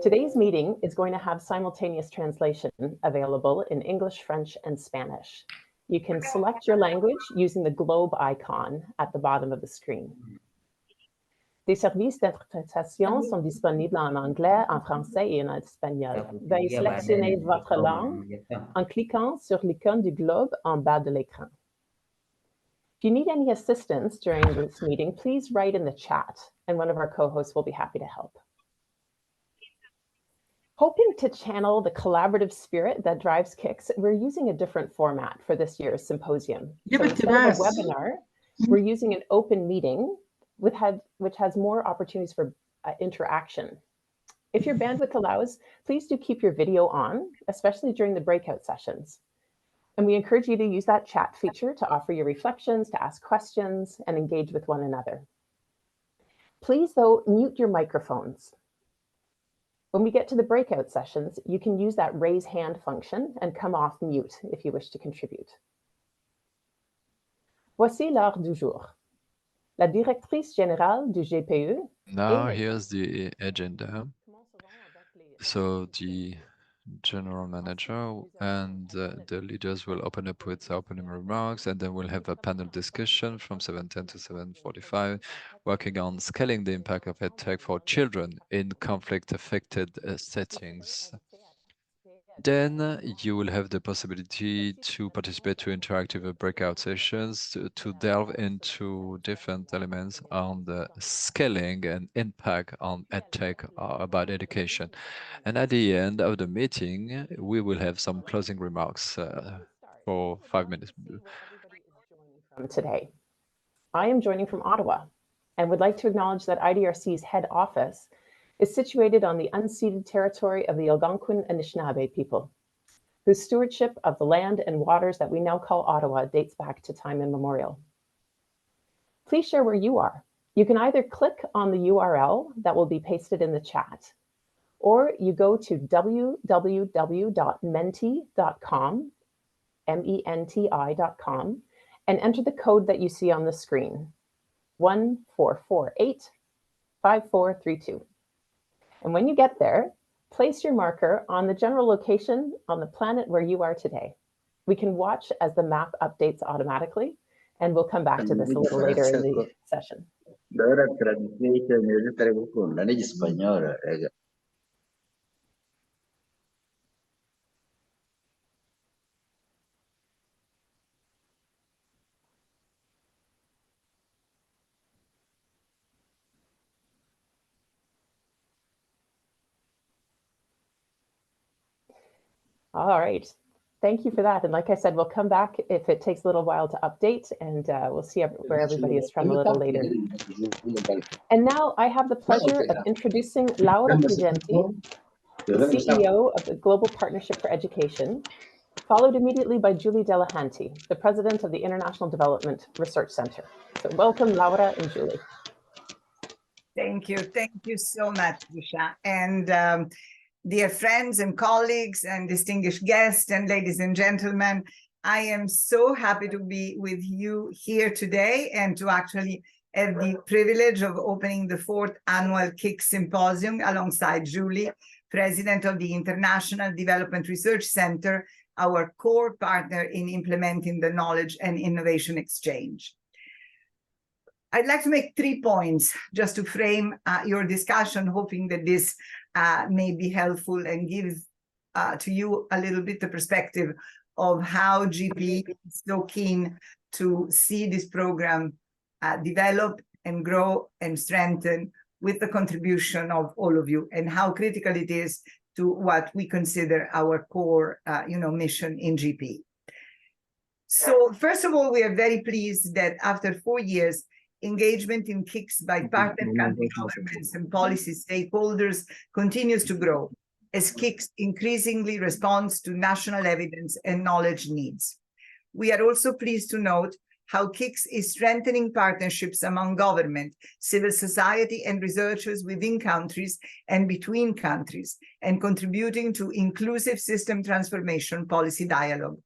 Today's meeting is going to have simultaneous translation available in English, French, and Spanish. You can select your language using the globe icon at the bottom of the screen. Des services d'interprétation sont disponibles en anglais, en français et en espagnol. Veuillez sélectionner votre langue en cliquant sur l'icône du globe en bas de l'écran. If you need any assistance during this meeting, please write in the chat, and one of our co-hosts will be happy to help. Hoping to channel the collaborative spirit that drives KIX, we're using a different format for this year's symposium. So instead of a webinar, we're using an open meeting which has more opportunities for interaction. If your bandwidth allows, please do keep your video on, especially during the breakout sessions. And we encourage you to use that chat feature to offer your reflections, to ask questions, and engage with one another. Please, though, mute your microphones. When we get to the breakout sessions, you can use that raise hand function and come off mute if you wish to contribute. Voici l'heure du jour. La directrice générale du GPE. Now here's the agenda. So the general manager and the leaders will open up with opening remarks, and then we'll have a panel discussion from 7:10 to 7:45, working on scaling the impact of EdTech for children in conflict-affected settings. Then you will have the possibility to participate to interactive breakout sessions to delve into different elements on the scaling and impact on EdTech about education. And at the end of the meeting, we will have some closing remarks for 5 minutes. From today, I am joining from Ottawa and would like to acknowledge that IDRC's head office is situated on the unceded territory of the Algonquin Anishinaabe people, whose stewardship of the land and waters that we now call Ottawa dates back to time immemorial. Please share where you are. You can either click on the URL that will be pasted in the chat, or you go to www.menti.com, MENTI.com, and enter the code that you see on the screen, 14485432. And when you get there, place your marker on the general location on the planet where you are today. We can watch as the map updates automatically, and we'll come back to this a little later in the session. All right, thank you for that. And like I said, we'll come back if it takes a little while to update, and we'll see where everybody is from a little later. And now I have the pleasure of introducing Laura Pigenti, the CEO of the Global Partnership for Education, followed immediately by Julie Delahanty, the president of the International Development Research Center. So welcome, Laura and Julie. Thank you so much, Disha. And dear friends and colleagues and distinguished guests and ladies and gentlemen, I am so happy to be with you here today and to actually have the privilege of opening the Fourth Annual KIX Symposium alongside Julie, President of the International Development Research Center, our core partner in implementing the knowledge and innovation exchange. I'd like to make 3 points just to frame your discussion, hoping that this may be helpful and give to you a little bit the perspective of how GP is so keen to see this program develop and grow and strengthen with the contribution of all of you, and how critical it is to what we consider our core mission in GP. So first of all, we are very pleased that after 4 years, engagement in KIX by partner country governments and policy stakeholders continues to grow as KIX increasingly responds to national evidence and knowledge needs. We are also pleased to note how KIX is strengthening partnerships among government, civil society, and researchers within countries and between countries, and contributing to inclusive system transformation policy dialogue.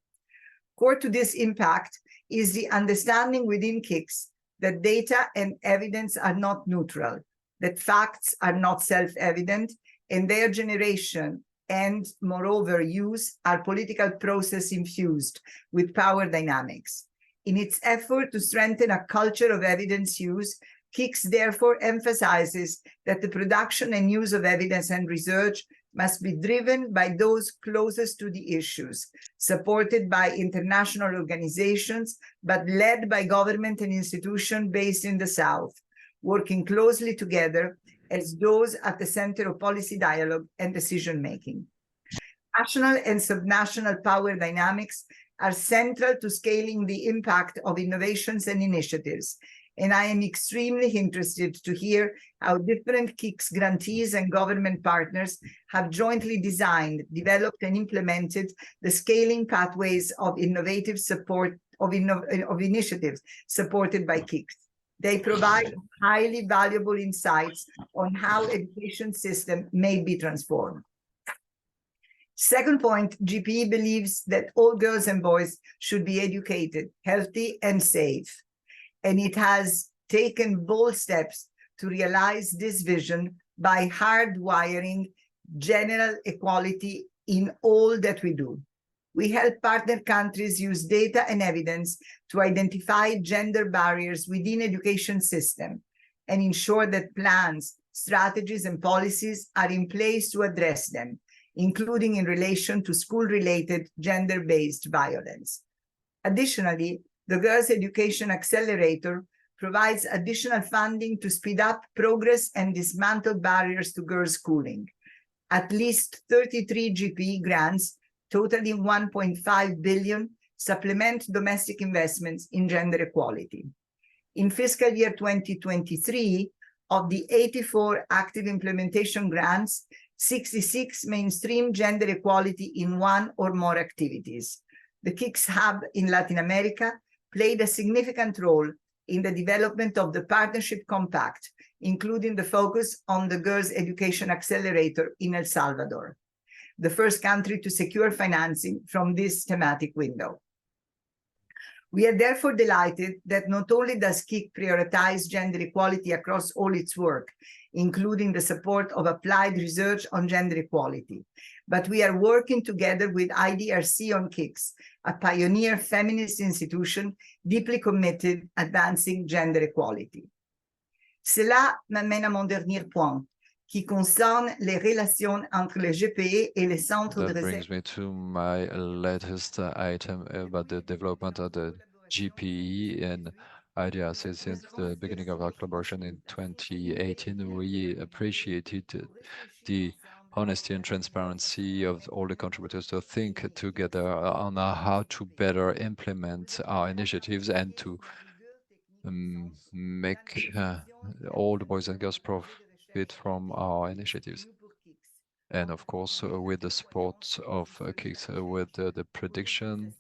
Core to this impact is the understanding within KIX that data and evidence are not neutral, that facts are not self-evident, and their generation and, moreover, use are political process infused with power dynamics. In its effort to strengthen a culture of evidence use, KIX therefore emphasizes that the production and use of evidence and research must be driven by those closest to the issues, supported by international organizations, but led by government and institutions based in the South, working closely together as those at the center of policy dialogue and decision-making. National and subnational power dynamics are central to scaling the impact of innovations and initiatives, and I am extremely interested to hear how different KIX grantees and government partners have jointly designed, developed, and implemented the scaling pathways of innovative support of initiatives supported by KIX. They provide highly valuable insights on how education system may be transformed. Second point, GPE believes that all girls and boys should be educated, healthy, and safe. And it has taken bold steps to realize this vision by hardwiring general equality in all that we do. We help partner countries use data and evidence to identify gender barriers within education system and ensure that plans, strategies, and policies are in place to address them, including in relation to school-related gender-based violence. Additionally, the Girls Education Accelerator provides additional funding to speed up progress and dismantle barriers to girls' schooling. At least 33 GPE grants, totaling 1.5 billion, supplement domestic investments in gender equality. In fiscal year 2023, of the 84 active implementation grants, 66 mainstream gender equality in one or more activities. The KIX Hub in Latin America played a significant role in the development of the Partnership Compact, including the focus on the Girls Education Accelerator in El Salvador, the first country to secure financing from this thematic window. We are therefore delighted that not only does KIC prioritize gender equality across all its work, including the support of applied research on gender equality, but we are working together with IDRC on KICS, a pioneer feminist institution deeply committed advancing gender equality. Cela m'amène à mon dernier point, qui concerne les relations entre les GPE et les centres de recherche. That brings me to my latest item about the development of the GPE and IDRC. Since the beginning of our collaboration in 2018, we appreciated the honesty and transparency of all the contributors to think together on how to better implement our initiatives and to make all the boys and girls profit from our initiatives. And of course, with the support of KICS, with the prediction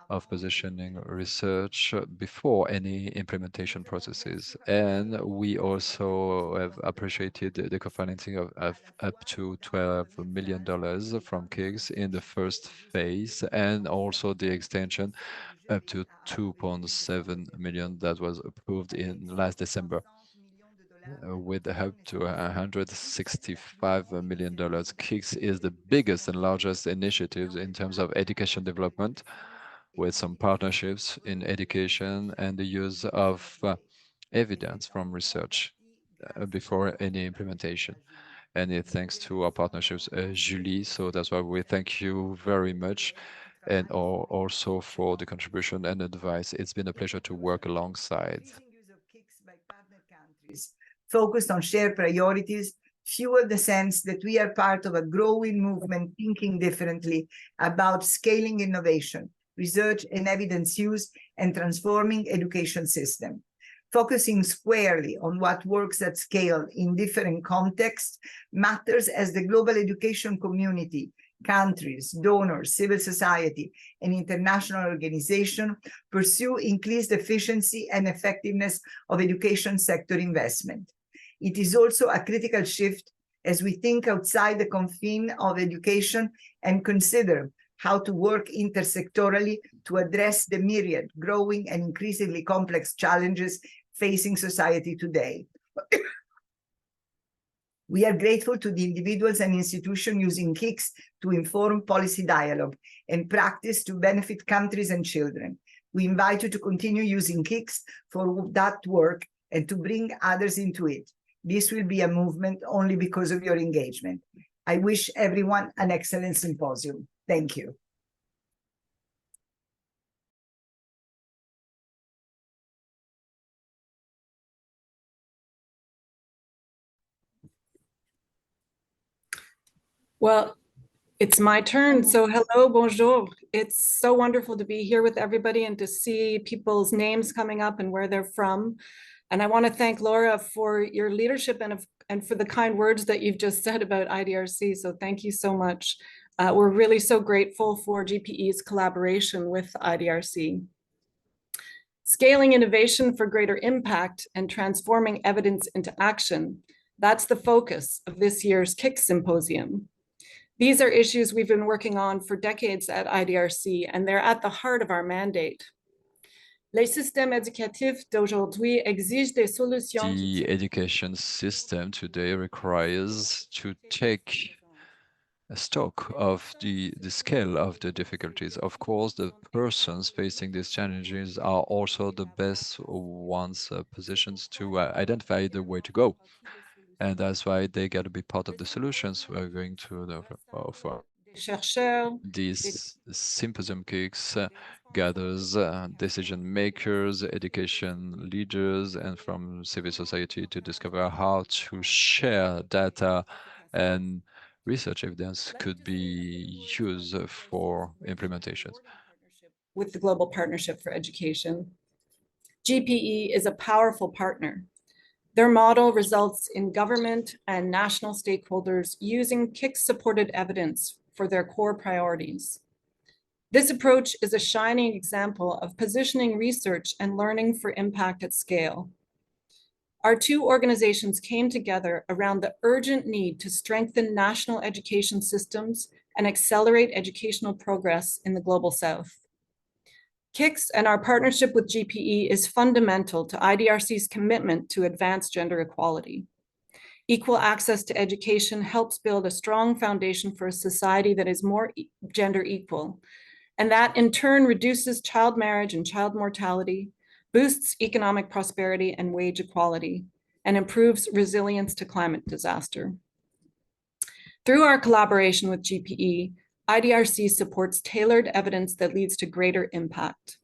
of positioning research before any implementation processes. And we also have appreciated the co-financing of up to $12 million from KICS in the first phase, and also the extension up to 2.7 million that was approved in last December. With up to $165 million, KICS is the biggest and largest initiative in terms of education development, with some partnerships in education and the use of evidence from research before any implementation. And thanks to our partnerships, Julie, so that's why we thank you very much, and also for the contribution and advice. It's been a pleasure to work alongside. Focused on shared priorities, fuel the sense that we are part of a growing movement thinking differently about scaling innovation, research and evidence use, and transforming education system. Focusing squarely on what works at scale in different contexts matters as the global education community, countries, donors, civil society, and international organizations pursue increased efficiency and effectiveness of education sector investment. It is also a critical shift as we think outside the confines of education and consider how to work intersectorally to address the myriad, growing and increasingly complex challenges facing society today. We are grateful to the individuals and institutions using KIX to inform policy dialogue and practice to benefit countries and children. We invite you to continue using KIX for that work and to bring others into it. This will be a movement only because of your engagement. I wish everyone an excellent symposium. Thank you. Well, it's my turn. So hello, bonjour. It's so wonderful to be here with everybody and to see people's names coming up and where they're from. And I want to thank Laura for your leadership and for the kind words that you've just said about IDRC. So thank you so much. We're really so grateful for GPE's collaboration with IDRC. Scaling innovation for greater impact and transforming evidence into action. That's the focus of this year's KIX Symposium. These are issues we've been working on for decades at IDRC, and they're at the heart of our mandate. Les systèmes éducatifs d'aujourd'hui exigent des solutions. The education system today requires to take a stock of the scale of the difficulties. Of course, the persons facing these challenges are also the best ones positioned to identify the way to go. And that's why they got to be part of the solutions we're going to offer. This symposium KIX gathers decision makers, education leaders, and from civil society to discover how to share data and research evidence could be used for implementation. With the Global Partnership for Education, GPE is a powerful partner. Their model results in government and national stakeholders using KIX-supported evidence for their core priorities. This approach is a shining example of positioning research and learning for impact at scale. Our two organizations came together around the urgent need to strengthen national education systems and accelerate educational progress in the Global South. KIX and our partnership with GPE is fundamental to IDRC's commitment to advance gender equality. Equal access to education helps build a strong foundation for a society that is more gender equal, and that in turn reduces child marriage and child mortality, boosts economic prosperity and wage equality, and improves resilience to climate disaster. Through our collaboration with GPE, IDRC supports tailored evidence that leads to greater impact.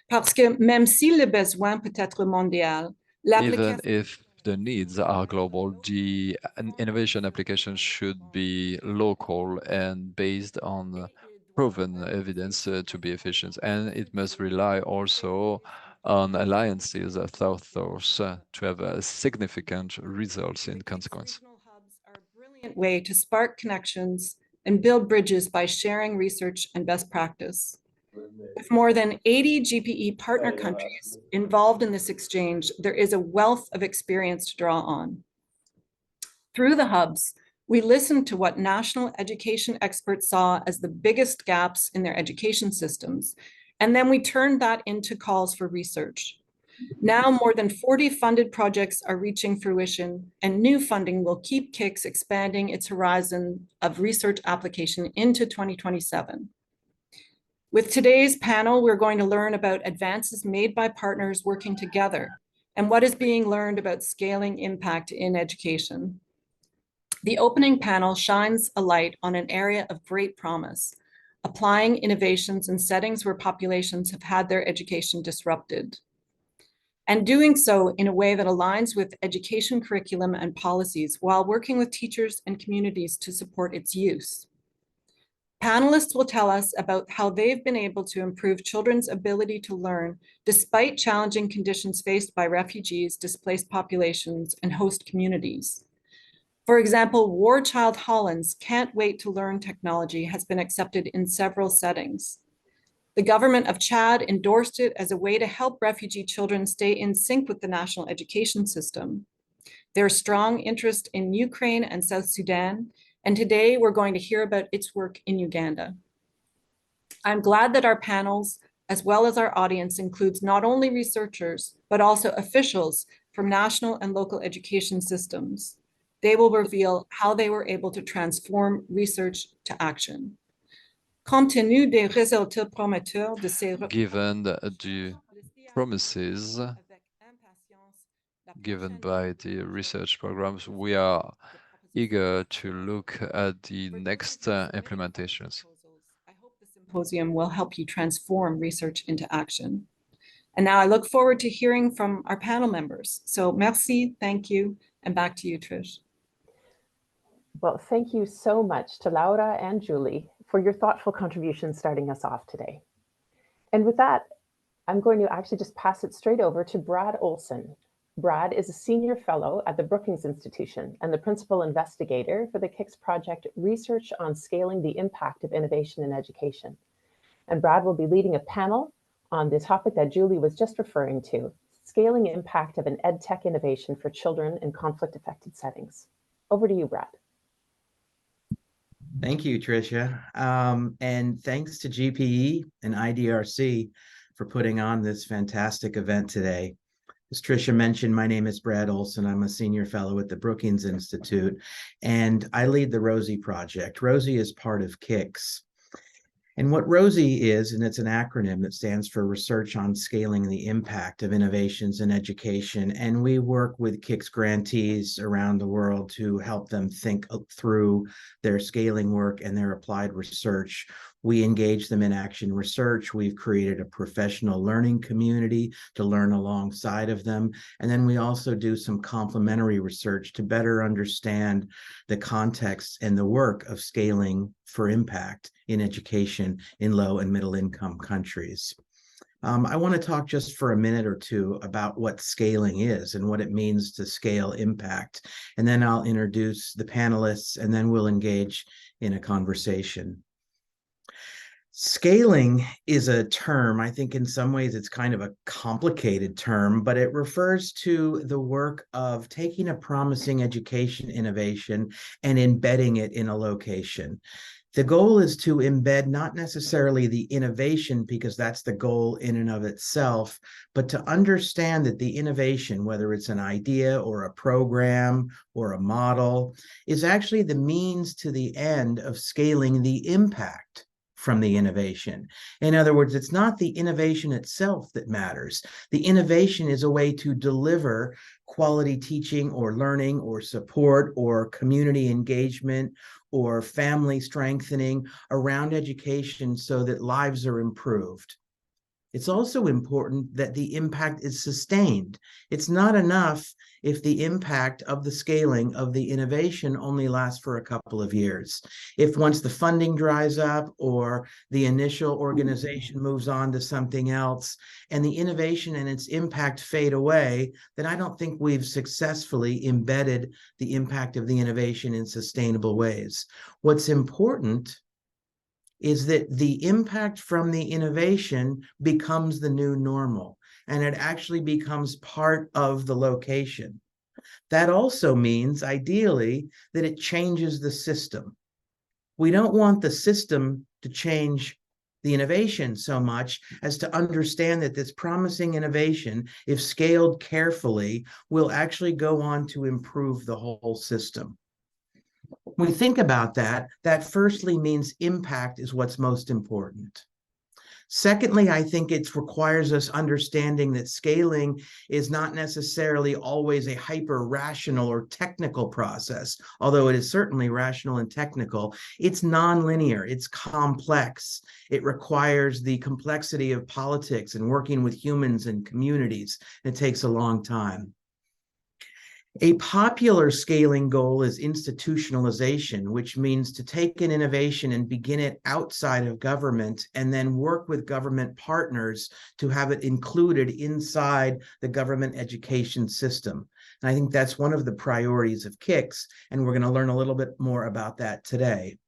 Parce que même si le besoin peut être mondial, even if the needs are global, the innovation application should be local and based on proven evidence to be efficient. And it must rely also on alliances thought to have significant results in consequence. Hubs are a brilliant way to spark connections and build bridges by sharing research and best practice. With more than 80 GPE partner countries involved in this exchange, there is a wealth of experience to draw on. Through the hubs, we listened to what national education experts saw as the biggest gaps in their education systems, and then we turned that into calls for research. Now more than 40 funded projects are reaching fruition, and new funding will keep KIX expanding its horizon of research application into 2027. With today's panel, we're going to learn about advances made by partners working together and what is being learned about scaling impact in education. The opening panel shines a light on an area of great promise, applying innovations in settings where populations have had their education disrupted, and doing so in a way that aligns with education curriculum and policies while working with teachers and communities to support its use. Panelists will tell us about how they've been able to improve children's ability to learn despite challenging conditions faced by refugees, displaced populations, and host communities. For example, war child Holland's Can't Wait to Learn technology has been accepted in several settings. The government of Chad endorsed it as a way to help refugee children stay in sync with the national education system. There's strong interest in Ukraine and South Sudan, and today we're going to hear about its work in Uganda. I'm glad that our panels, as well as our audience, includes not only researchers, but also officials from national and local education systems. They will reveal how they were able to transform research to action. Compte tenu des résultats prometteurs de ces given the promises given by the research programs, we are eager to look at the next implementations. I hope the symposium will help you transform research into action. And now I look forward to hearing from our panel members. So merci, thank you, and back to you, Trish. Well, thank you so much to Laura and Julie for your thoughtful contributions starting us off today. And with that, I'm going to actually just pass it straight over to Brad Olsen. Brad is a senior fellow at the Brookings Institution and the principal investigator for the KIX project Research on Scaling the Impact of Innovation in Education. And Brad will be leading a panel on the topic that Julie was just referring to, scaling impact of an EdTech innovation for children in conflict-affected settings. Over to you, Brad. Thank you, Tricia. And thanks to GPE and IDRC for putting on this fantastic event today. As Tricia mentioned, my name is Brad Olsen. I'm a senior fellow at the Brookings Institute, and I lead the ROSI project. ROSI is part of KIX. And what ROSI is, and it's an acronym that stands for Research on Scaling the Impact of Innovations in Education. And we work with KIX grantees around the world to help them think through their scaling work and their applied research. We engage them in action research. We've created a professional learning community to learn alongside of them. And then we also do some complementary research to better understand the context and the work of scaling for impact in education in low and middle income countries. I want to talk just for a minute or two about what scaling is and what it means to scale impact. And then I'll introduce the panelists, and then we'll engage in a conversation. Scaling is a term, I think in some ways it's kind of a complicated term, but it refers to the work of taking a promising education innovation and embedding it in a location. The goal is to embed not necessarily the innovation, because that's the goal in and of itself, but to understand that the innovation, whether it's an idea or a program or a model, is actually the means to the end of scaling the impact from the innovation. In other words, it's not the innovation itself that matters. The innovation is a way to deliver quality teaching or learning or support or community engagement or family strengthening around education so that lives are improved. It's also important that the impact is sustained. It's not enough if the impact of the scaling of the innovation only lasts for a couple of years. If once the funding dries up or the initial organization moves on to something else and the innovation and its impact fade away, then I don't think we've successfully embedded the impact of the innovation in sustainable ways. What's important is that the impact from the innovation becomes the new normal, and it actually becomes part of the location. That also means, ideally, that it changes the system. We don't want the system to change the innovation so much as to understand that this promising innovation, if scaled carefully, will actually go on to improve the whole system. When we think about that, that firstly means impact is what's most important. Secondly, I think it requires us understanding that scaling is not necessarily always a hyper-rational or technical process, although it is certainly rational and technical. It's nonlinear, it's complex. It requires the complexity of politics and working with humans and communities. It takes a long time. A popular scaling goal is institutionalization, which means to take an innovation and begin it outside of government and then work with government partners to have it included inside the government education system. And I think that's one of the priorities of KIX, and we're going to learn a little bit more about that today.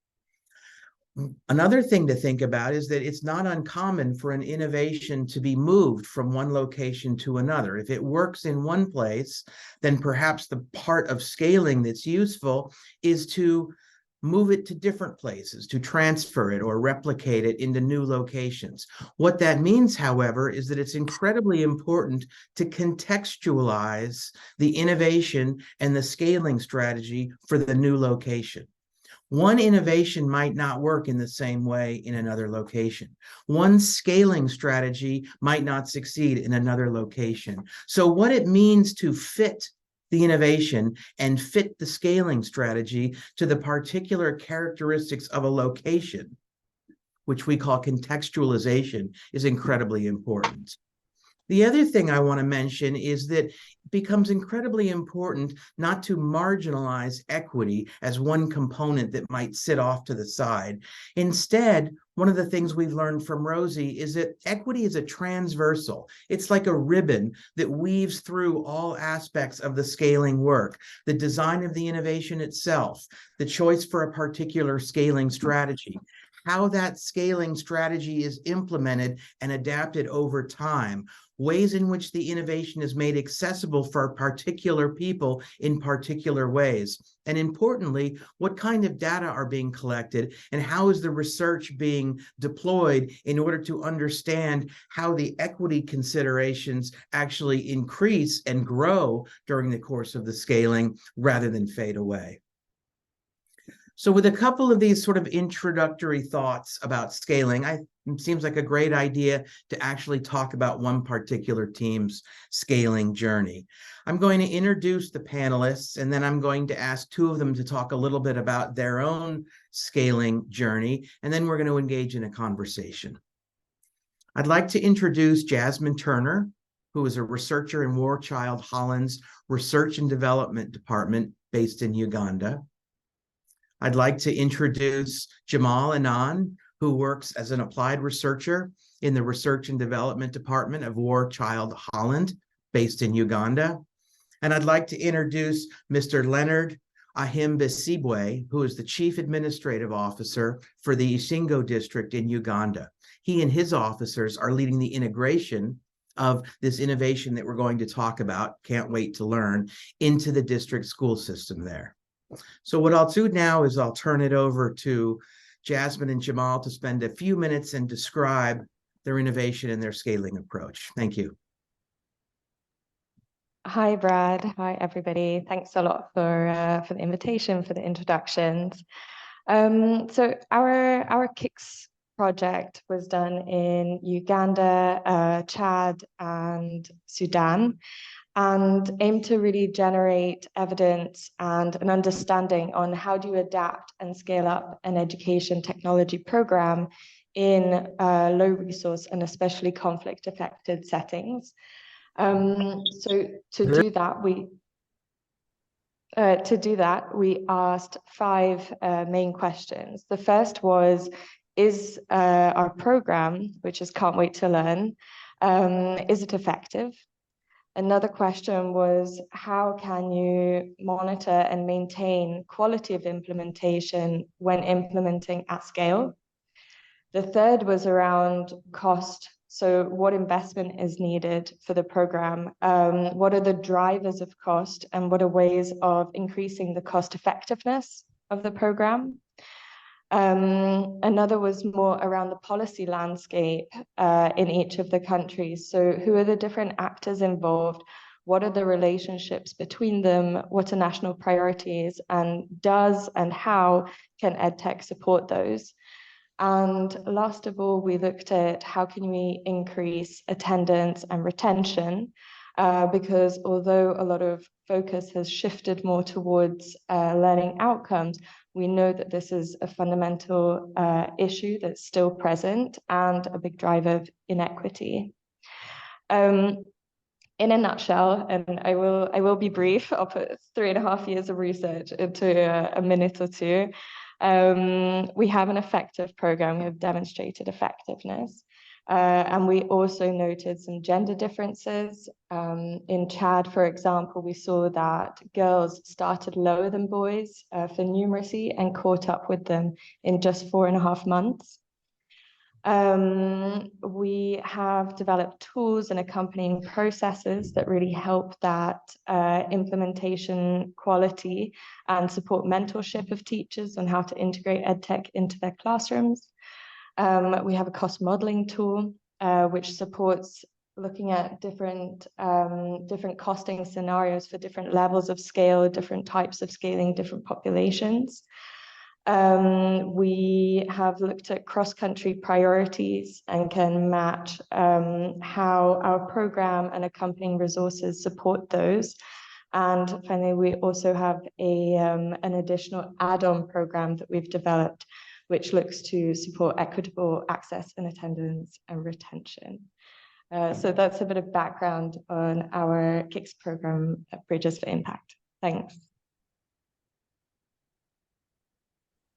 Another thing to think about is that it's not uncommon for an innovation to be moved from one location to another. If it works in one place, then perhaps the part of scaling that's useful is to move it to different places, to transfer it or replicate it into new locations. What that means, however, is that it's incredibly important to contextualize the innovation and the scaling strategy for the new location. One innovation might not work in the same way in another location. One scaling strategy might not succeed in another location. So what it means to fit the innovation and fit the scaling strategy to the particular characteristics of a location, which we call contextualization, is incredibly important. The other thing I want to mention is that it becomes incredibly important not to marginalize equity as one component that might sit off to the side. Instead, one of the things we've learned from Rosie is that equity is a transversal. It's like a ribbon that weaves through all aspects of the scaling work, the design of the innovation itself, the choice for a particular scaling strategy, how that scaling strategy is implemented and adapted over time, ways in which the innovation is made accessible for particular people in particular ways. And importantly, what kind of data are being collected and how is the research being deployed in order to understand how the equity considerations actually increase and grow during the course of the scaling rather than fade away. So with a couple of these sort of introductory thoughts about scaling, it seems like a great idea to actually talk about one particular team's scaling journey. I'm going to introduce the panelists, and then I'm going to ask two of them to talk a little bit about their own scaling journey, and then we're going to engage in a conversation. I'd like to introduce Jasmine Turner, who is a researcher in War Child Holland's Research and Development Department based in Uganda. I'd like to introduce Jamal Anan, who works as an applied researcher in the Research and Development Department of War Child Holland, based in Uganda. And I'd like to introduce Mr. Leonard Ahimbisibwe, who is the Chief Administrative Officer for the Isingiro district in Uganda. He and his officers are leading the integration of this innovation that we're going to talk about, can't wait to learn, into the district school system there. So what I'll do now is I'll turn it over to Jasmine and Jamal to spend a few minutes and describe their innovation and their scaling approach. Thank you. Hi, Brad. Hi, everybody. Thanks a lot for the invitation, for the introductions. So our KIX project was done in Uganda, Chad, and Sudan, and aim to really generate evidence and an understanding on how do you adapt and scale up an education technology program in low resource and especially conflict affected settings. So to do that, we asked 5 main questions. The first was, is our program, which is Can't Wait to Learn, is it effective? Another question was, how can you monitor and maintain quality of implementation when implementing at scale? The third was around cost. So what investment is needed for the program? What are the drivers of cost and what are ways of increasing the cost effectiveness of the program? Another was more around the policy landscape in each of the countries. So who are the different actors involved? What are the relationships between them? What are national priorities? And does and how can EdTech support those? And last of all, we looked at how can we increase attendance and retention, because although a lot of focus has shifted more towards learning outcomes, we know that this is a fundamental issue that's still present and a big driver of inequity. In a nutshell, and I will be brief, I'll put 3.5 years of research into a minute or two. We have an effective program, we have demonstrated effectiveness. And we also noted some gender differences. In Chad, for example, we saw that girls started lower than boys for numeracy and caught up with them in just 4.5 months. We have developed tools and accompanying processes that really help that implementation quality and support mentorship of teachers on how to integrate EdTech into their classrooms. We have a cost modeling tool, which supports looking at different costing scenarios for different levels of scale, different types of scaling, different populations. We have looked at cross-country priorities and can match how our program and accompanying resources support those. And finally, we also have an additional add-on program that we've developed, which looks to support equitable access and attendance and retention. So that's a bit of background on our KIX program, Bridges for Impact. Thanks.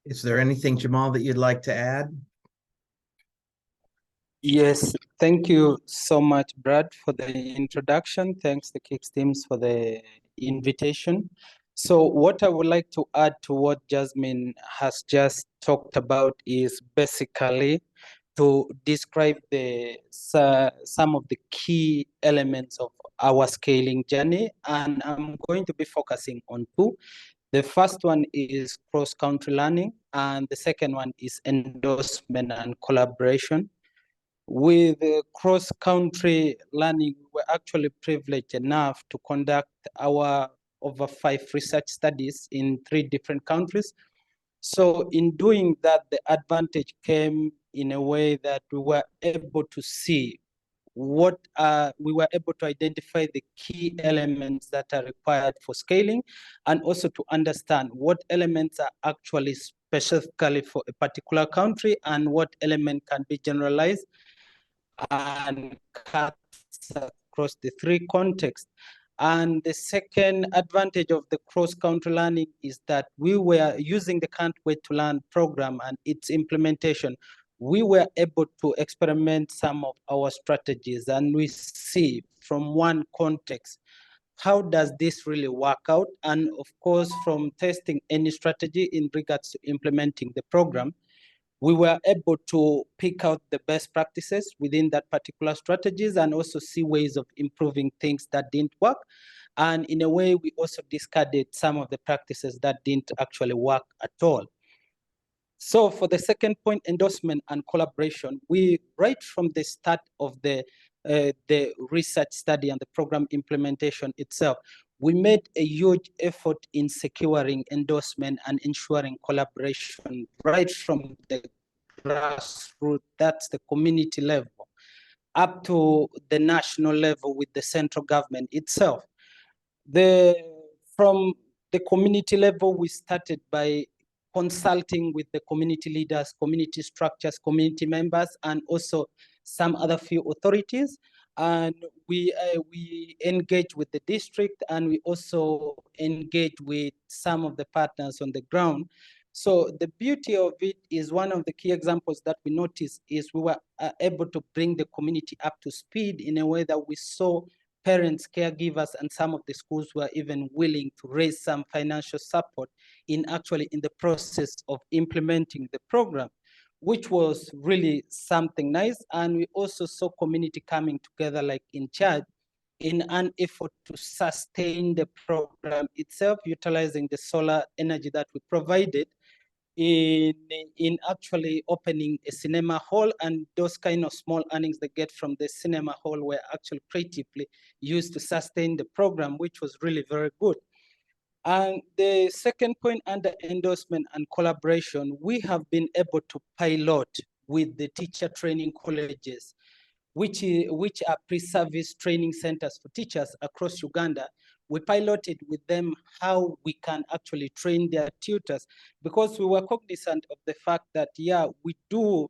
Is there anything, Jamal, that you'd like to add? Yes, thank you so much, Brad, for the introduction. Thanks the KIX teams for the invitation. So what I would like to add to what Jasmine has just talked about is basically to describe some of the key elements of our scaling journey. And I'm going to be focusing on two. The first one is cross-country learning, and the second one is endorsement and collaboration. With cross-country learning, we're actually privileged enough to conduct our over 5 research studies in 3 different countries. So in doing that, the advantage came in a way that we were able to see we were able to identify the key elements that are required for scaling, and also to understand what elements are actually specifically for a particular country and what element can be generalized and cut across the 3 contexts. And the second advantage of the cross-country learning is that we were using the Can't Wait to Learn program and its implementation. We were able to experiment some of our strategies, and we see from one context, how does this really work out? And of course, from testing any strategy in regards to implementing the program, we were able to pick out the best practices within that particular strategies and also see ways of improving things that didn't work. And in a way, we also discarded some of the practices that didn't actually work at all. So for the second point, endorsement and collaboration, we, right from the start of the research study and the program implementation itself, we made a huge effort in securing endorsement and ensuring collaboration right from the grassroots, that's the community level, up to the national level with the central government itself. From the community level, we started by consulting with the community leaders, community structures, community members, and also some other few authorities. And we engage with the district, and we also engage with some of the partners on the ground. So the beauty of it is one of the key examples that we noticed is we were able to bring the community up to speed in a way that we saw parents, caregivers, and some of the schools were even willing to raise some financial support in the process of implementing the program, which was really something nice. And we also saw community coming together like in charge in an effort to sustain the program itself, utilizing the solar energy that we provided in actually opening a cinema hall, and those kind of small earnings they get from the cinema hall were actually creatively used to sustain the program, which was really very good. And the second point under endorsement and collaboration, we have been able to pilot with the teacher training colleges, which are pre-service training centers for teachers across Uganda. We piloted with them how we can actually train their tutors, because we were cognizant of the fact that, yeah, we do,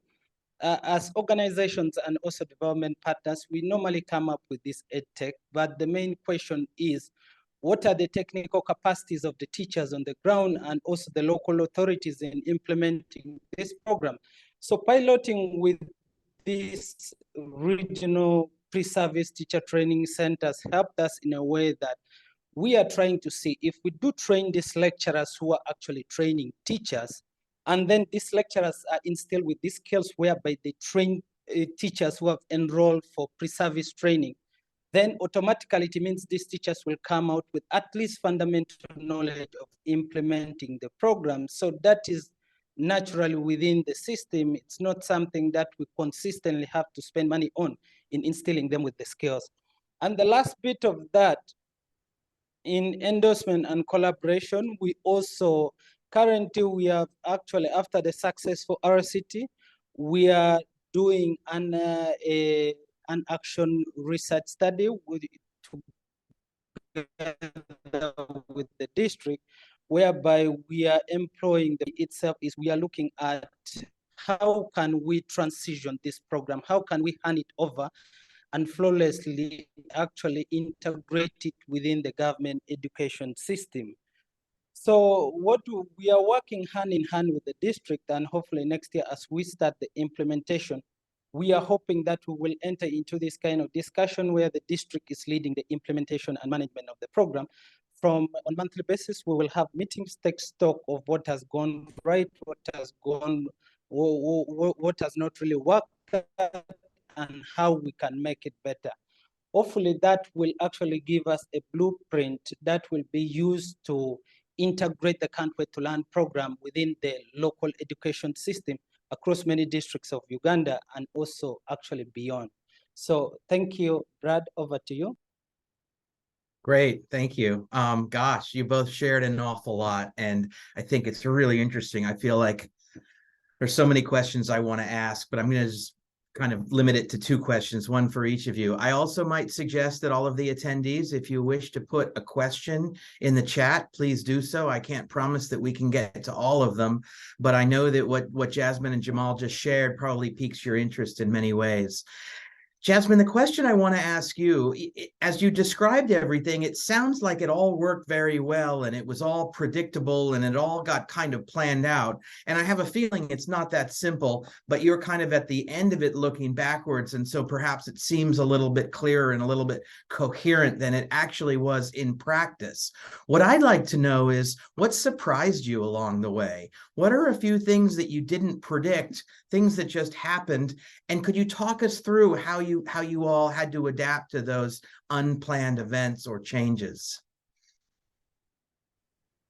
as organizations and also development partners, we normally come up with this EdTech, but the main question is, what are the technical capacities of the teachers on the ground and also the local authorities in implementing this program? So piloting with these regional pre-service teacher training centers helped us in a way that we are trying to see if we do train these lecturers who are actually training teachers, And then these lecturers are instilled with these skills whereby they train teachers who have enrolled for pre-service training. Then automatically it means these teachers will come out with at least fundamental knowledge of implementing the program. So that is naturally within the system. It's not something that we consistently have to spend money on in instilling them with the skills. And the last bit of that, in endorsement and collaboration, we also, currently we have actually, after the successful RCT, we are doing an action research study with the district, whereby we are employing itself is we are looking at how can we transition this program, how can we hand it over and flawlessly actually integrate it within the government education system. So what we are working hand in hand with the district, and hopefully next year as we start the implementation, we are hoping that we will enter into this kind of discussion where the district is leading the implementation and management of the program. On monthly basis, we will have meetings, take stock of what has gone right, what has gone, what has not really worked, and how we can make it better. Hopefully that will actually give us a blueprint that will be used to integrate the Can't Wait to Learn program within the local education system across many districts of Uganda and also actually beyond. So thank you, Brad, over to you. Great, thank you. Gosh, you both shared an awful lot, and I think it's really interesting. I feel like there's so many questions I want to ask, but I'm going to just kind of limit it to 2 questions, one for each of you. I also might suggest that all of the attendees, if you wish to put a question in the chat, please do so. I can't promise that we can get to all of them, but I know that what Jasmine and Jamal just shared probably piques your interest in many ways. Jasmine, the question I want to ask you, as you described everything, it sounds like it all worked very well and it was all predictable and it all got kind of planned out. And I have a feeling it's not that simple, but you're kind of at the end of it looking backwards. And so perhaps it seems a little bit clearer and a little bit coherent than it actually was in practice. What I'd like to know is what surprised you along the way? What are a few things that you didn't predict, things that just happened? And could you talk us through how you all had to adapt to those unplanned events or changes?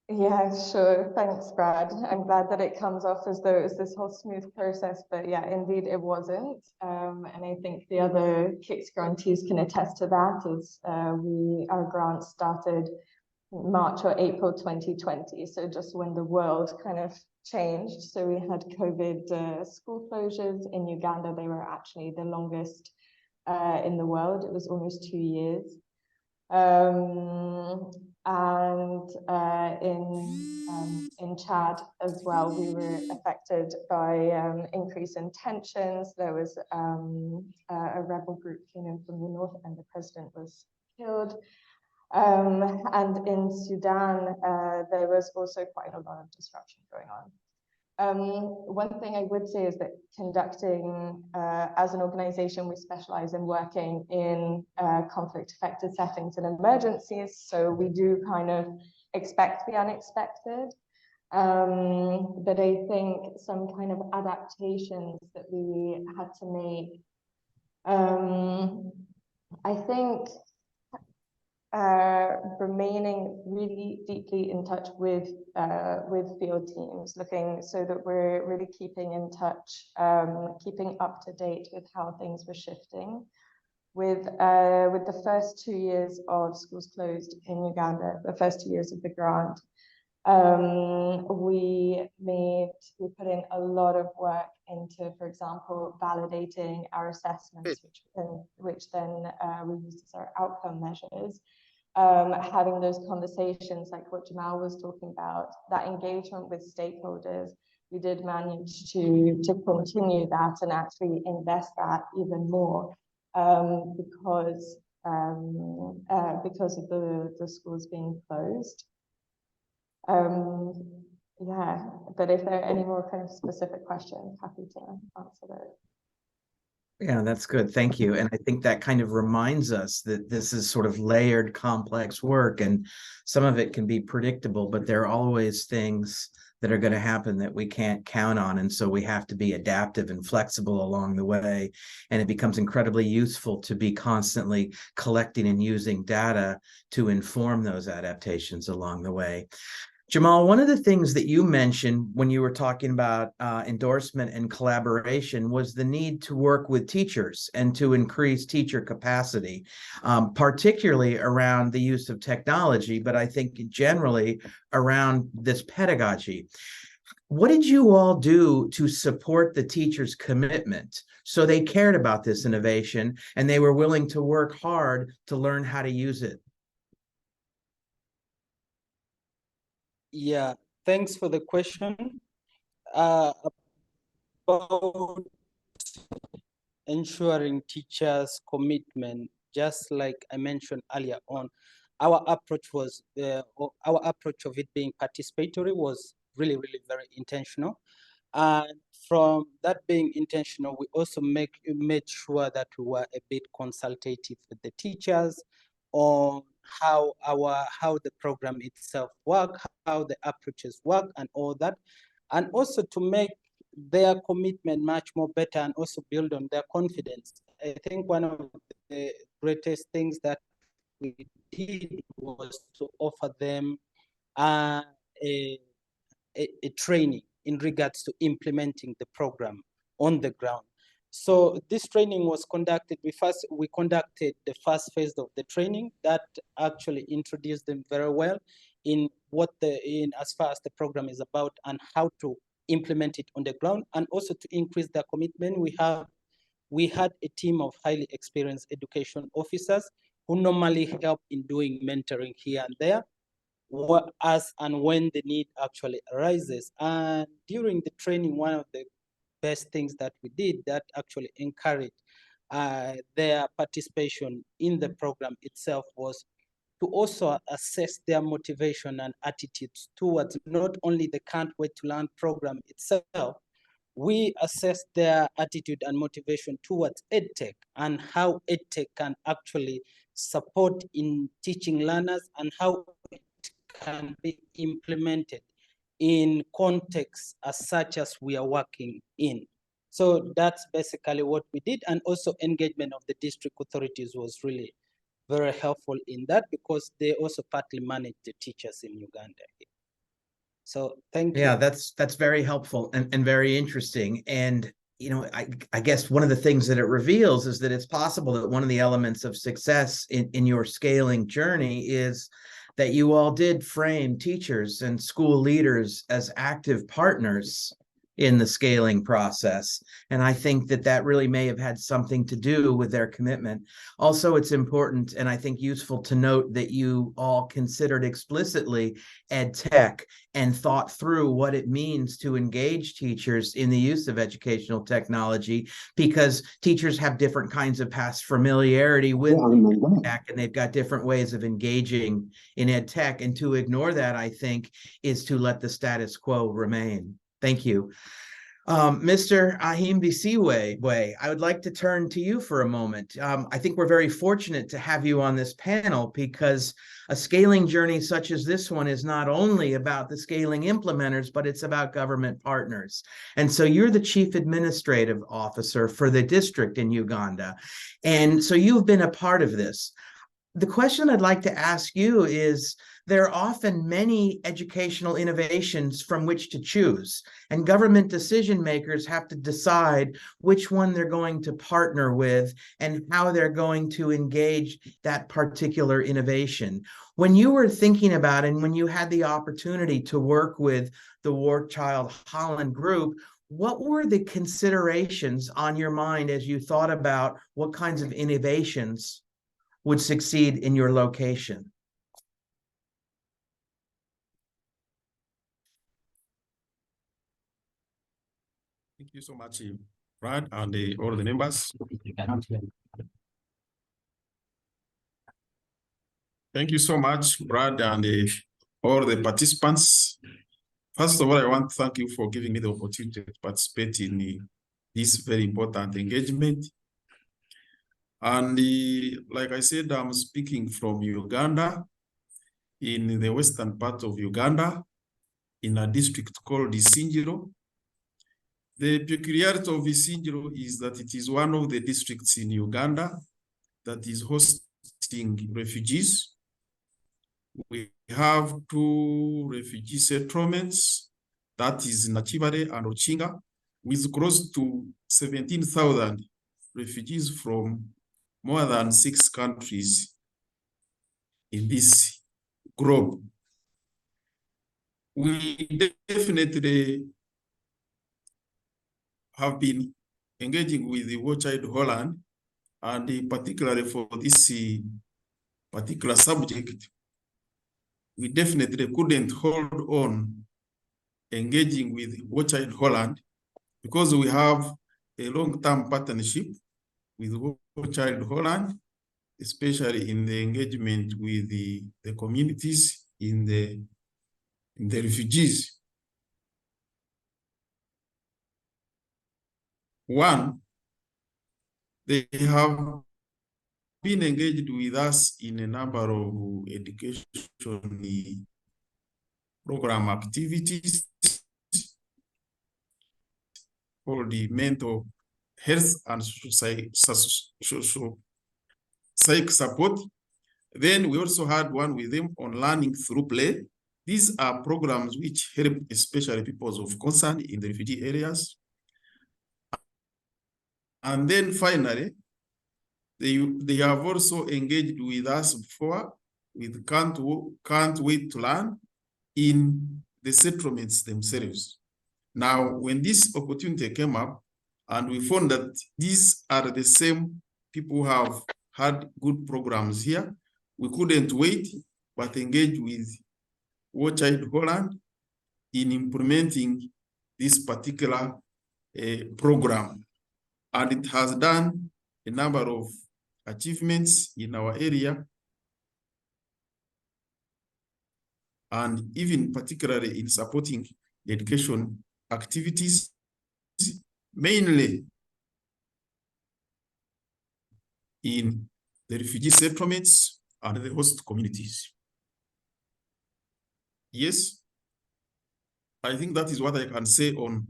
Yeah, sure. Thanks, Brad. I'm glad that it comes off as though it's this whole smooth process, but yeah, indeed it wasn't. And I think the other KIX grantees can attest to that, as our grant started March or April 2020, so just when the world kind of changed. So we had COVID school closures in Uganda. They were actually the longest in the world. It was almost 2 years. In Chad as well, we were affected by increase in tensions. There was a rebel group came in from the north and the president was killed. And in Sudan, there was also quite a lot of disruption going on. One thing I would say is that conducting, as an organization, we specialize in working in conflict-affected settings and emergencies. So we do kind of expect the unexpected. But I think some kind of adaptations that we had to make, I think remaining really deeply in touch with field teams, looking so that we're really keeping in touch, keeping up to date with how things were shifting. With the first 2 years of schools closed in Uganda, the first 2 years of the grant, we put in a lot of work into, for example, validating our assessments, which then we used as our outcome measures. Having those conversations like what Jamal was talking about, that engagement with stakeholders, we did manage to continue that and actually invest that even more because of the schools being closed. Yeah, but if there are any more kind of specific questions, happy to answer those. Yeah, that's good. Thank you. And I think that kind of reminds us that this is sort of layered, complex work, and some of it can be predictable, but there are always things that are going to happen that we can't count on. And so we have to be adaptive and flexible along the way. And it becomes incredibly useful to be constantly collecting and using data to inform those adaptations along the way. Jamal, one of the things that you mentioned when you were talking about endorsement and collaboration was the need to work with teachers and to increase teacher capacity, particularly around the use of technology, but I think generally around this pedagogy. What did you all do to support the teachers' commitment so they cared about this innovation and they were willing to work hard to learn how to use it? Yeah, thanks for the question. About ensuring teachers' commitment, just like I mentioned earlier on, our approach of it being participatory was really, really very intentional. And from that being intentional, we also made sure that we were a bit consultative with the teachers on how the program itself work, how the approaches work, and all that, and also to make their commitment much more better and also build on their confidence. I think one of the greatest things that we did was to offer them a training in regards to implementing the program on the ground. So this training was conducted. We conducted the first phase of the training that actually introduced them very well in as far as the program is about and how to implement it on the ground, and also to increase their commitment. We had a team of highly experienced education officers who normally help in doing mentoring here and there, as and when the need actually arises. And during the training, one of the best things that we did that actually encouraged their participation in the program itself was to also assess their motivation and attitudes towards not only the Can't Wait to Learn program itself. We assess their attitude and motivation towards EdTech and how EdTech can actually support in teaching learners and how it can be implemented in contexts as such as we are working in. So that's basically what we did. And also engagement of the district authorities was really very helpful in that, because they also partly manage the teachers in Uganda. So thank you. Yeah, that's very helpful and very interesting. And you know, I guess one of the things that it reveals is that it's possible that one of the elements of success in your scaling journey is that you all did frame teachers and school leaders as active partners in the scaling process. And I think that that really may have had something to do with their commitment. Also, it's important and I think useful to note that you all considered explicitly ed tech and thought through what it means to engage teachers in the use of educational technology, because teachers have different kinds of past familiarity with tech and they've got different ways of engaging in ed tech. And to ignore that, I think, is to let the status quo remain. Thank you. Mr. Ahimbisibwe, I would like to turn to you for a moment. I think we're very fortunate to have you on this panel, because a scaling journey such as this one is not only about the scaling implementers, but it's about government partners. And so you're the Chief Administrative Officer for the district in Uganda. And so you've been a part of this. The question I'd like to ask you is, there are often many educational innovations from which to choose, and government decision makers have to decide which one they're going to partner with and how they're going to engage that particular innovation. When you were thinking about it, and when you had the opportunity to work with the War Child Holland group, what were the considerations on your mind as you thought about what kinds of innovations would succeed in your location? Thank you so much, Brad, and all the members. Thank you so much, Brad, and all the participants. First of all, I want to thank you for giving me the opportunity to participate in this very important engagement. And like I said, I'm speaking from Uganda, in the western part of Uganda. in a district called Isingiro. The peculiarity of Isingiro is that it is one of the districts in Uganda that is hosting refugees. We have 2 refugee settlements, that is Nachibare and Ochinga, with close to 17,000 refugees from more than 6 countries in this group. We definitely have been engaging with the War Child Holland, and particularly for this particular subject, we definitely couldn't hold on engaging with War Child Holland because we have a long-term partnership with War Child Holland, especially in the engagement with the communities in the refugees. One, they have been engaged with us in a number of education program activities for the mental health and social psych support. Then we also had one with them on learning through play. These are programs which help especially people of concern in the refugee areas. And then finally, they have also engaged with us before with Can't Wait to Learn in the settlements themselves. Now, when this opportunity came up and we found that these are the same people who have had good programs here, we couldn't wait but engage with War Child Holland in implementing this particular program. And it has done a number of achievements in our area, and even particularly in supporting education activities, mainly in the refugee settlements and the host communities. Yes, I think that is what I can say on.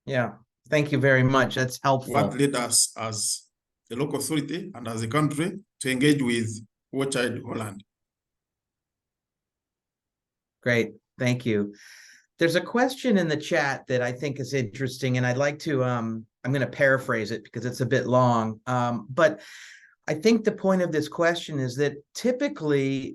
Yeah, thank you very much. That's helpful. What led us as a local authority and as a country to engage with War Child Holland. Great, thank you. There's a question in the chat that I think is interesting, and I'd like to, I'm going to paraphrase it because it's a bit long, but I think the point of this question is that typically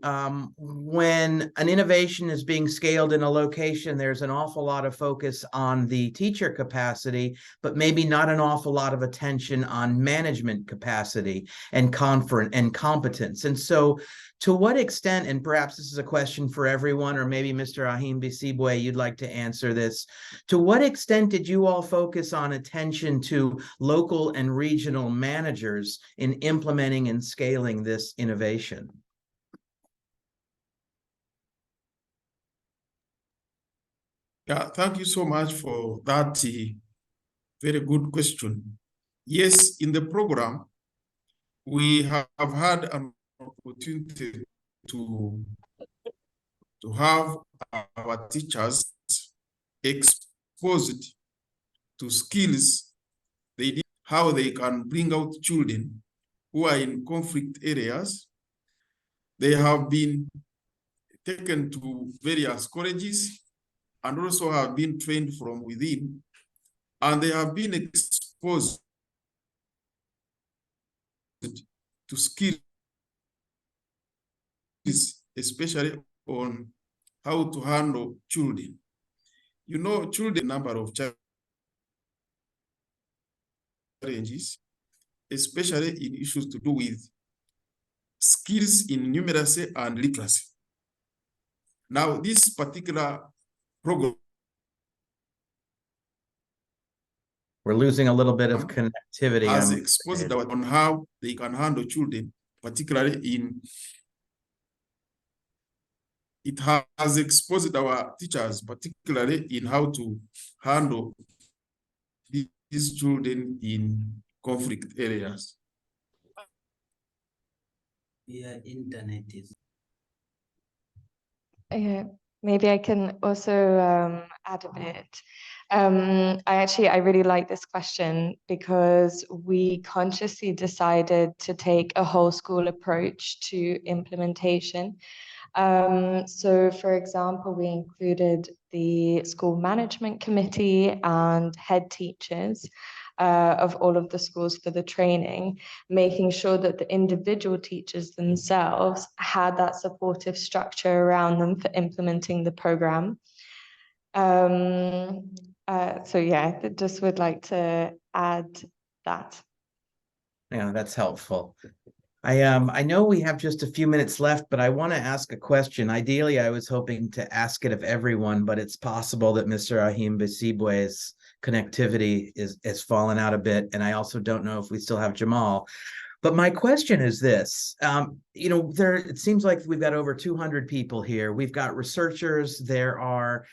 when an innovation is being scaled in a location, there's an awful lot of focus on the teacher capacity, but maybe not an awful lot of attention on management capacity and competence. And so to what extent, and perhaps this is a question for everyone, or maybe Mr. Ahimbisibwe, you'd like to answer this, to what extent did you all focus on attention to local and regional managers in implementing and scaling this innovation? Yeah, thank you so much for that very good question. Yes, in the program, we have had an opportunity to have our teachers exposed to skills they did, how they can bring out children who are in conflict areas. They have been taken to various colleges and also have been trained from within, and they have been exposed to skills, especially on how to handle children. You know, children, number of challenges, especially in issues to do with skills in numeracy and literacy. Now, this particular program, we're losing a little bit of connectivity. Has exposed on how they can handle children, particularly in. It has exposed our teachers, particularly in how to handle these children in conflict areas. Yeah, internet is. Maybe I can also add a bit. I really like this question because we consciously decided to take a whole school approach to implementation. So for example, we included the school management committee and head teachers of all of the schools for the training, making sure that the individual teachers themselves had that supportive structure around them for implementing the program. So yeah, I just would like to add that. Yeah, that's helpful. I know we have just a few minutes left, but I want to ask a question. Ideally, I was hoping to ask it of everyone, but it's possible that Mr. Ahimbisibwe's connectivity has fallen out a bit, and I also don't know if we still have Jamal. But my question is this: it seems like we've got over 200 people here. We've got researchers. There are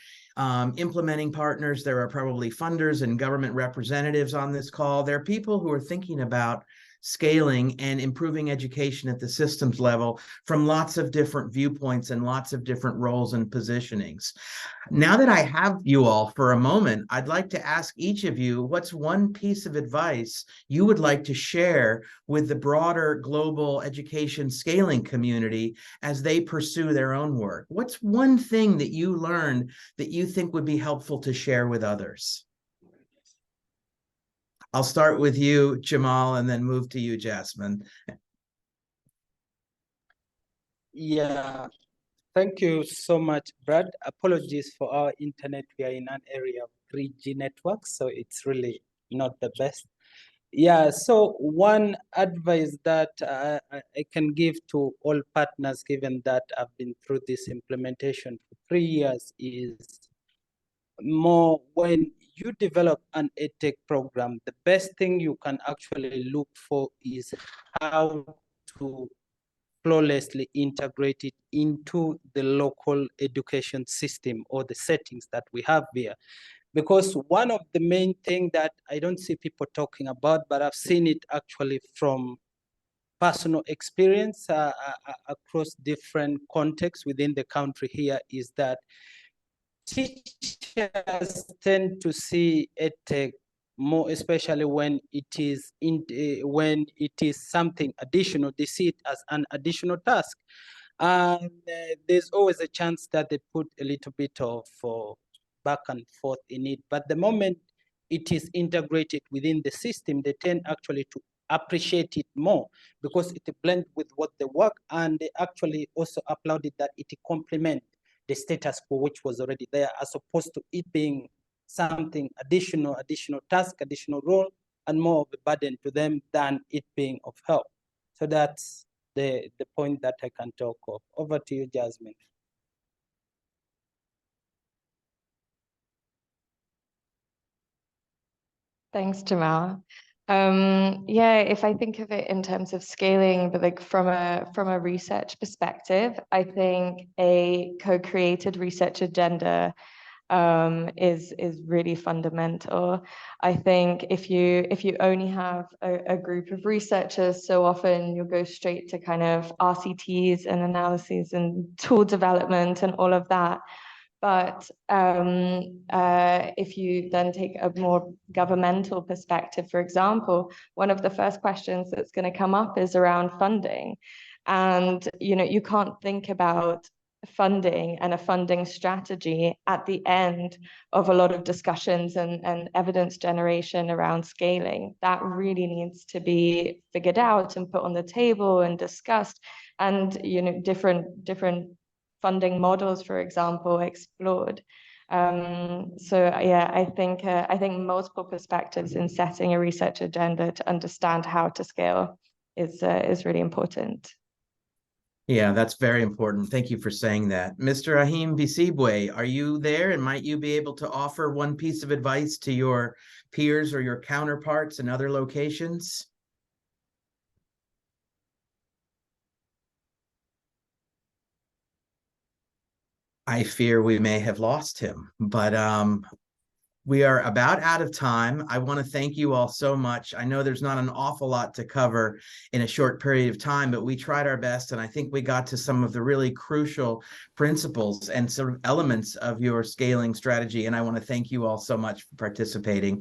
implementing partners. There are probably funders and government representatives on this call. There are people who are thinking about scaling and improving education at the systems level from lots of different viewpoints and lots of different roles and positionings. Now that I have you all for a moment, I'd like to ask each of you, what's one piece of advice you would like to share with the broader global education scaling community as they pursue their own work? What's one thing that you learned that you think would be helpful to share with others? I'll start with you, Jamal, and then move to you, Jasmine. Yeah, thank you so much, Brad. Apologies for our internet. We are in an area of 3G network, so it's really not the best. Yeah, so one advice that I can give to all partners, given that I've been through this implementation for 3 years, is more when you develop an EdTech program, the best thing you can actually look for is how to flawlessly integrate it into the local education system or the settings that we have here. Because one of the main things that I don't see people talking about, but I've seen it actually from personal experience across different contexts within the country here, is that teachers tend to see EdTech more, especially when it is something additional. They see it as an additional task, and there's always a chance that they put a little bit of back and forth in it. But the moment it is integrated within the system, they tend actually to appreciate it more because it blends with what they work, and they actually also applauded that it complements the status quo which was already there, as opposed to it being something additional task, additional role, and more of a burden to them than it being of help. So that's the point that I can talk of. Over to you, Jasmine. Thanks, Jamal. Yeah, if I think of it in terms of scaling, but like from a research perspective, I think a co-created research agenda is really fundamental. I think if you only have a group of researchers, so often you'll go straight to kind of RCTs and analyses and tool development and all of that. But if you then take a more governmental perspective, for example, one of the first questions that's going to come up is around funding. And, you can't think about funding and a funding strategy at the end of a lot of discussions and evidence generation around scaling. That really needs to be figured out and put on the table and discussed, and different funding models, for example, explored. So yeah, I think multiple perspectives in setting a research agenda to understand how to scale is really important. Yeah, that's very important. Thank you for saying that. Mr. Ahimbisibwe, are you there, and might you be able to offer one piece of advice to your peers or your counterparts in other locations? I fear we may have lost him, but We are about out of time. I want to thank you all so much. I know there's not an awful lot to cover in a short period of time, but we tried our best, and I think we got to some of the really crucial principles and sort of elements of your scaling strategy. And I want to thank you all so much for participating.